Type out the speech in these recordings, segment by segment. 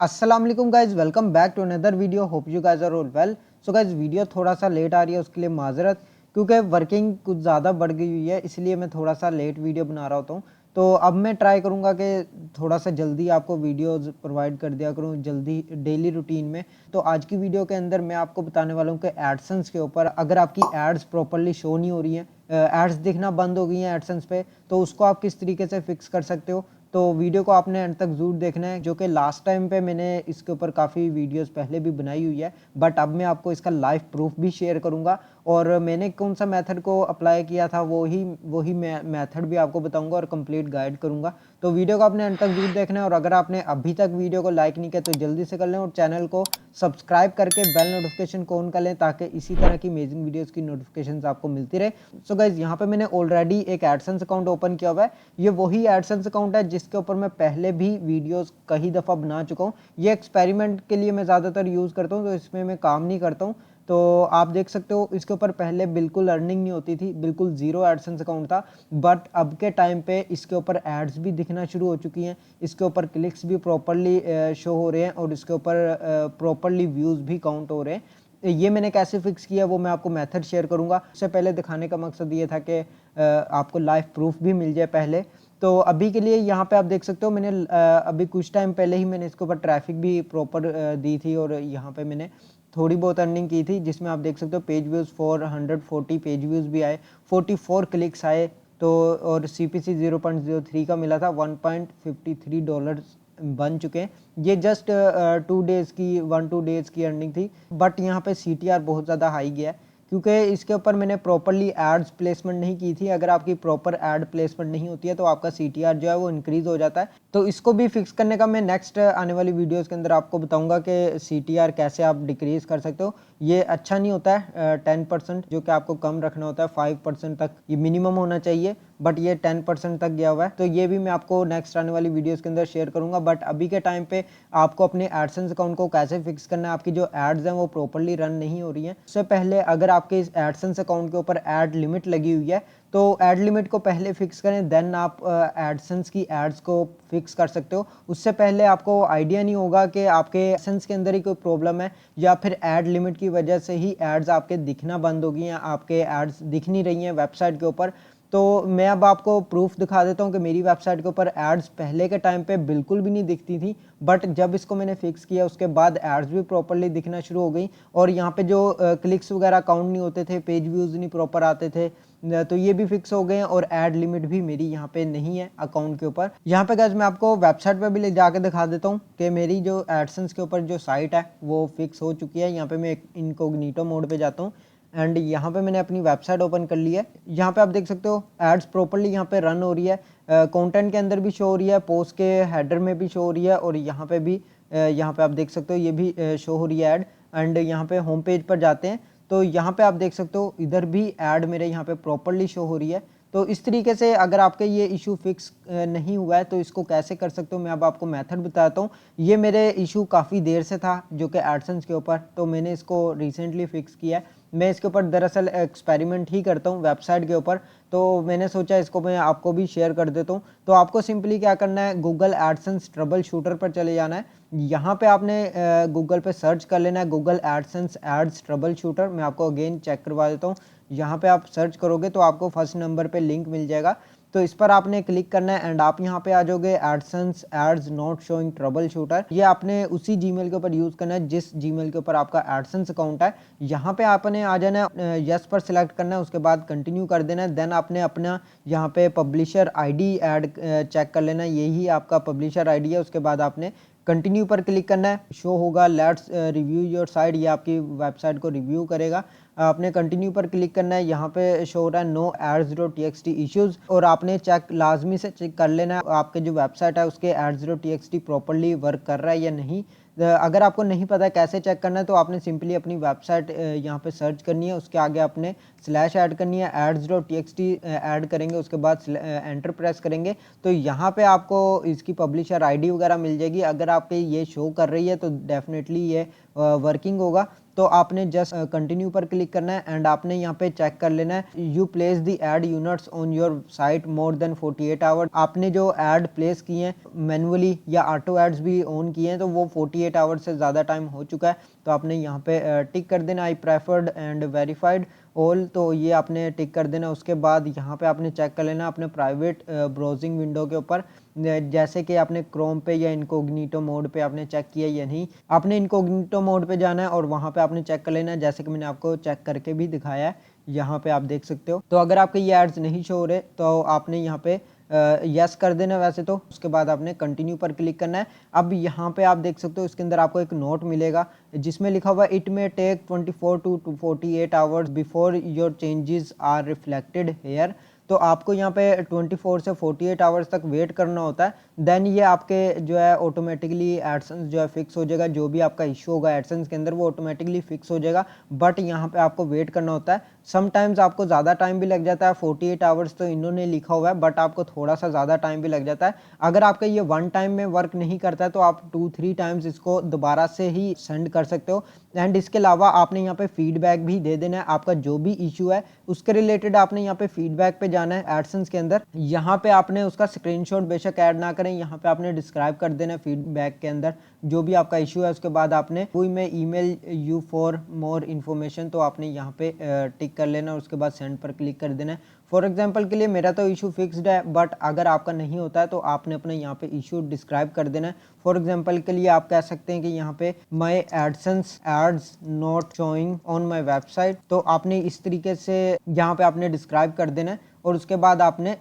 अस्सलाम वालेकुम guys, welcome back to another video. Hope you guys are all well. So guys video थोड़ा सा late आ रही है, उसके लिए माजरत, क्योंकि वर्किंग कुछ ज़्यादा बढ़ गई हुई है, इसलिए मैं थोड़ा सा लेट वीडियो बना रहा होता हूँ। तो अब मैं ट्राई करूँगा कि थोड़ा सा जल्दी आपको वीडियोस प्रोवाइड कर दिया करूँ जल्दी डेली रूटीन में। तो आज की वीडियो के अंदर मैं आपको बताने वाला हूँ कि एडसेंस के ऊपर अगर आपकी एड्स प्रॉपरली शो नहीं हो रही हैं, एड्स दिखना बंद हो गई हैं एडसेंस पे, तो उसको आप किस तरीके से फिक्स कर सकते हो। तो वीडियो को आपने अंत तक ज़रूर देखना है, जो कि लास्ट टाइम पे मैंने इसके ऊपर काफ़ी वीडियोस पहले भी बनाई हुई है, बट अब मैं आपको इसका लाइव प्रूफ भी शेयर करूंगा। और मैंने कौन सा मेथड को अप्लाई किया था वही मेथड भी आपको बताऊंगा और कंप्लीट गाइड करूंगा। तो वीडियो को आपने अंत तक जरूर देखना है, और अगर आपने अभी तक वीडियो को लाइक नहीं किया तो जल्दी से कर लें, और चैनल को सब्सक्राइब करके बेल नोटिफिकेशन को ऑन कर लें, ताकि इसी तरह की अमेजिंग वीडियोस की नोटिफिकेशन आपको मिलती रहे। सो गाइज, यहाँ पे मैंने ऑलरेडी एक एडसेंस अकाउंट ओपन किया हुआ है। ये वही एडसेंस अकाउंट है जिसके ऊपर मैं पहले भी वीडियोस कई दफ़ा बना चुका हूँ। ये एक्सपेरिमेंट के लिए मैं ज़्यादातर यूज़ करता हूँ, तो इसमें मैं काम नहीं करता हूँ। तो आप देख सकते हो, इसके ऊपर पहले बिल्कुल अर्निंग नहीं होती थी, बिल्कुल ज़ीरो एडसेंस अकाउंट था। बट अब के टाइम पे इसके ऊपर एड्स भी दिखना शुरू हो चुकी हैं, इसके ऊपर क्लिक्स भी प्रॉपरली शो हो रहे हैं, और इसके ऊपर प्रॉपरली व्यूज़ भी काउंट हो रहे हैं। ये मैंने कैसे फिक्स किया वो मैं आपको मेथड शेयर करूंगा। उससे पहले दिखाने का मकसद ये था कि आपको लाइव प्रूफ भी मिल जाए पहले। तो अभी के लिए यहाँ पे आप देख सकते हो, मैंने अभी कुछ टाइम पहले ही मैंने इसके ऊपर ट्रैफिक भी प्रॉपर दी थी, और यहाँ पे मैंने थोड़ी बहुत अर्निंग की थी, जिसमें आप देख सकते हो पेज व्यूज़ 440 पेज व्यूज़ भी आए, 44 क्लिक्स आए। तो और CPC 0.03 का मिला था, $1.53 बन चुके हैं। ये जस्ट 2 डेज़ की 1-2 डेज़ की अर्निंग थी। बट यहाँ पे CTR बहुत ज़्यादा हाई गया है, क्योंकि इसके ऊपर मैंने प्रॉपरली एड्स प्लेसमेंट नहीं की थी। अगर आपकी प्रॉपर एड प्लेसमेंट नहीं होती है तो आपका CTR जो है वो इंक्रीज़ हो जाता है। तो इसको भी फिक्स करने का मैं नेक्स्ट आने वाली वीडियोस के अंदर आपको बताऊंगा कि CTR कैसे आप डिक्रीज़ कर सकते हो। ये अच्छा नहीं होता है 10%, जो कि आपको कम रखना होता है, 5% तक ये मिनिमम होना चाहिए, बट ये 10% तक गया हुआ है। तो ये भी मैं आपको नेक्स्ट आने वाली वीडियोस के अंदर शेयर करूंगा। बट अभी के टाइम पे आपको अपने एडसेंस अकाउंट को कैसे फिक्स करना है, आपकी जो एड्स हैं वो प्रॉपरली रन नहीं हो रही हैं, उससे पहले अगर आपके इस एडसेंस अकाउंट के ऊपर एड लिमिट लगी हुई है तो एड लिमिट को पहले फिक्स करें, देन आप एडसेंस की एड्स को फिक्स कर सकते हो। उससे पहले आपको आइडिया नहीं होगा कि आपके एडसेंस के अंदर ही कोई प्रॉब्लम है, या फिर एड लिमिट की वजह से ही एड्स आपके दिखना बंद हो गई हैं, आपके एड्स दिख नहीं रही हैं वेबसाइट के ऊपर। तो मैं अब आपको प्रूफ दिखा देता हूँ कि मेरी वेबसाइट के ऊपर एड्स पहले के टाइम पे बिल्कुल भी नहीं दिखती थी, बट जब इसको मैंने फिक्स किया उसके बाद एड्स भी प्रॉपरली दिखना शुरू हो गई, और यहाँ पे जो क्लिक्स वगैरह काउंट नहीं होते थे, पेज व्यूज़ नहीं प्रॉपर आते थे, तो ये भी फिक्स हो गए हैं। और एड लिमिट भी मेरी यहाँ पे नहीं है अकाउंट के ऊपर। यहाँ पे गाइस मैं आपको वेबसाइट पे भी ले जाके दिखा देता हूँ कि मेरी जो एडसेंस के ऊपर जो साइट है वो फिक्स हो चुकी है। यहाँ पे मैं इनकॉग्निटो मोड पे जाता हूँ, एंड यहाँ पे मैंने अपनी वेबसाइट ओपन कर ली है। यहाँ पे आप देख सकते हो एड्स प्रॉपरली यहाँ पे रन हो रही है, कंटेंट के अंदर भी शो हो रही है, पोस्ट के हेडर में भी शो हो रही है, और यहाँ पे भी यहाँ पे आप देख सकते हो ये भी शो हो रही है ऐड। एंड यहाँ पे होम पेज पर जाते हैं तो यहाँ पे आप देख सकते हो इधर भी ऐड मेरे यहाँ पे प्रॉपरली शो हो रही है। तो इस तरीके से अगर आपके ये इशू फिक्स नहीं हुआ है तो इसको कैसे कर सकते हो, मैं अब आपको मेथड बताता हूँ। ये मेरे इशू काफ़ी देर से था जो कि एडसेंस के ऊपर, तो मैंने इसको रिसेंटली फिक्स किया है। मैं इसके ऊपर दरअसल एक्सपेरिमेंट ही करता हूँ वेबसाइट के ऊपर, तो मैंने सोचा इसको मैं आपको भी शेयर कर देता हूँ। तो आपको सिंपली क्या करना है, गूगल एडसेंस ट्रबल शूटर पर चले जाना है। यहाँ पे आपने गूगल पे सर्च कर लेना है Google AdSense ads troubleshooter. मैं आपको अगेन चेक करवा देता हूँ। यहाँ पे आप सर्च करोगे तो आपको फर्स्ट नंबर पे लिंक मिल जाएगा, तो इस पर आपने क्लिक करना है, एंड आप यहाँ पे आ जाओगे AdSense ads not showing troubleshooter. ये आपने उसी जीमेल के ऊपर यूज़ करना है जिस जीमेल के ऊपर आपका एडसेंस अकाउंट है। यहाँ पे आपने आ जाना है, यस पर सिलेक्ट करना है, उसके बाद कंटिन्यू कर देना है। देन आपने अपना यहाँ पे पब्लिशर आईडी ऐड चेक कर लेना है, यही आपका पब्लिशर आईडी है। उसके बाद आपने कंटिन्यू पर क्लिक करना है, शो होगा लेट्स रिव्यू योर साइट, ये आपकी वेबसाइट को रिव्यू करेगा। आपने कंटिन्यू पर क्लिक करना है, यहाँ पे शो हो रहा है नो ads.txt इश्यूज, और आपने चेक लाजमी से चेक कर लेना है आपके जो वेबसाइट है उसके ads.txt प्रॉपरली वर्क कर रहा है या नहीं। अगर आपको नहीं पता है कैसे चेक करना है तो आपने सिंपली अपनी वेबसाइट यहाँ पे सर्च करनी है, उसके आगे आपने स्लैश ऐड करनी है, ads.txt ऐड करेंगे, उसके बाद एंटर प्रेस करेंगे तो यहाँ पे आपको इसकी पब्लिशर आईडी वगैरह मिल जाएगी। अगर आपके ये शो कर रही है तो डेफिनेटली ये वर्किंग होगा। तो आपने जस्ट कंटिन्यू पर क्लिक करना है एंड आपने यहाँ पे चेक कर लेना है you place the ad units on your site more than 48 hours. आपने जो एड प्लेस किए हैं मैनुअली या ऑटो एड्स भी ऑन किए हैं तो वो 48 आवर्स से ज़्यादा टाइम हो चुका है, तो आपने यहाँ पे टिक कर देना आई प्रेफर्ड एंड वेरीफाइड ऑल, तो ये आपने टिक कर देना। उसके बाद यहाँ पे आपने चेक कर लेना अपने प्राइवेट ब्राउजिंग विंडो के ऊपर, जैसे कि आपने क्रोम पे या इनकोग्निटो मोड पे आपने चेक किया या नहीं। आपने इनकोग्निटो मोड पे जाना है और वहाँ पे आपने चेक कर लेना है, जैसे कि मैंने आपको चेक करके भी दिखाया है, यहाँ पे आप देख सकते हो। तो अगर आपके ये एड्स नहीं शो हो रहे तो आपने यहाँ पे यस कर देना वैसे तो। उसके बाद आपने कंटिन्यू पर क्लिक करना है। अब यहाँ पे आप देख सकते हो इसके अंदर आपको एक नोट मिलेगा जिसमें लिखा हुआ it may take 24 to 48 hours before your changes are reflected here. तो आपको यहाँ पे 24 से 48 आवर्स तक वेट करना होता है, देन ये आपके जो है ऑटोमेटिकली एडसेंस जो है फिक्स हो जाएगा। जो भी आपका इशू होगा एडसेंस के अंदर वो ऑटोमेटिकली फिक्स हो जाएगा, बट यहाँ पे आपको वेट करना होता है। समटाइम्स आपको ज़्यादा टाइम भी लग जाता है, 48 आवर्स तो इन्होंने लिखा हुआ है, बट आपको थोड़ा सा ज़्यादा टाइम भी लग जाता है। अगर आपका ये वन टाइम में वर्क नहीं करता है तो आप 2-3 टाइम्स इसको दोबारा से ही सेंड कर सकते हो। एंड इसके अलावा आपने यहाँ पे फीडबैक भी दे देना है, आपका जो भी इशू है उसके रिलेटेड आपने यहाँ पे फीडबैक पे जाना है एडसेंस के अंदर। यहाँ पे आपने उसका स्क्रीनशॉट बेशक ऐड ना करें, यहाँ पे आपने डिस्क्राइब कर देना है फीडबैक के अंदर जो भी आपका इशू है। उसके बाद आपने कोई मैं email you for more information, तो आपने यहाँ पे टिक कर लेना और उसके बाद सेंड पर क्लिक कर देना है। फॉर एग्जाम्पल के लिए मेरा तो इशू फिक्स्ड है, बट अगर आपका नहीं होता है तो आपने अपने यहाँ पे इशू डिस्क्राइब कर देना है। फॉर एग्जाम्पल के लिए आप कह सकते हैं कि यहाँ पे my AdSense ads not showing on my website, तो आपने इस तरीके से यहाँ पे आपने डिस्क्राइब कर देना है और उसके बाद आपने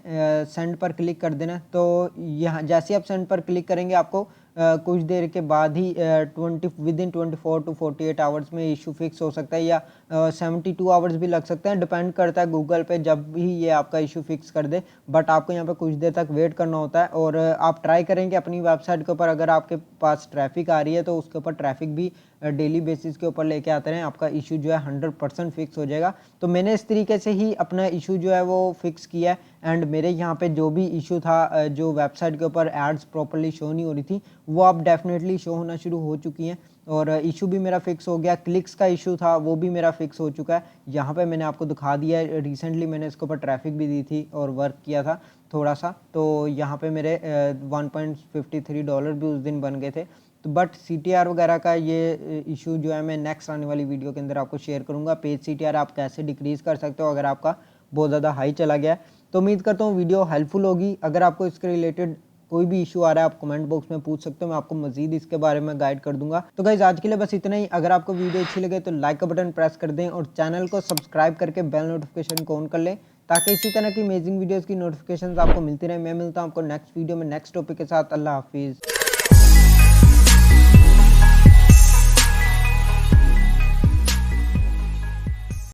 सेंड पर क्लिक कर देना है। तो यहाँ जैसे आप सेंड पर क्लिक करेंगे आपको कुछ देर के बाद ही 24 to 48 आवर्स में इशू फिक्स हो सकता है, या 72 आवर्स भी लग सकते हैं, डिपेंड करता है गूगल पे जब भी ये आपका इशू फिक्स कर दे। बट आपको यहाँ पे कुछ देर तक वेट करना होता है और आप ट्राई करेंगे अपनी वेबसाइट के ऊपर, अगर आपके पास ट्रैफिक आ रही है तो उसके ऊपर ट्रैफिक भी डेली बेसिस के ऊपर लेके आते रहें, आपका इशू जो है 100% फिक्स हो जाएगा। तो मैंने इस तरीके से ही अपना इशू जो है वो फिक्स किया है। एंड मेरे यहाँ पे जो भी इशू था जो वेबसाइट के ऊपर एड्स प्रॉपर्ली शो नहीं हो रही थी वो अब डेफिनेटली शो होना शुरू हो चुकी हैं और इशू भी मेरा फिक्स हो गया। क्लिक्स का इशू था वो भी मेरा फिक्स हो चुका है, यहाँ पे मैंने आपको दिखा दिया है। रिसेंटली मैंने इसके ऊपर ट्रैफिक भी दी थी और वर्क किया था थोड़ा सा, तो यहाँ पे मेरे $1.53 भी उस दिन बन गए थे। तो बट CTR वगैरह का ये इशू जो है मैं नेक्स्ट आने वाली वीडियो के अंदर आपको शेयर करूँगा। पेज CTR आप कैसे डिक्रीज़ कर सकते हो अगर आपका बहुत ज़्यादा हाई चला गया है। तो उम्मीद करता हूँ वीडियो हेल्पफुल होगी। अगर आपको इसके रिलेटेड कोई भी इशू आ रहा है आप कमेंट बॉक्स में पूछ सकते हो, मैं आपको मजीद इसके बारे में गाइड कर दूंगा। तो गाइस आज के लिए बस इतना ही। अगर आपको वीडियो अच्छी लगे तो लाइक का बटन प्रेस कर दें और चैनल को सब्सक्राइब करके बेल नोटिफिकेशन को ऑन कर लें ताकि इसी तरह की अमेजिंग वीडियोस की नोटिफिकेशंस आपको मिलती रहे। मैं मिलता हूँ आपको नेक्स्ट वीडियो में नेक्स्ट टॉपिक के साथ। अल्लाह हाफिज़।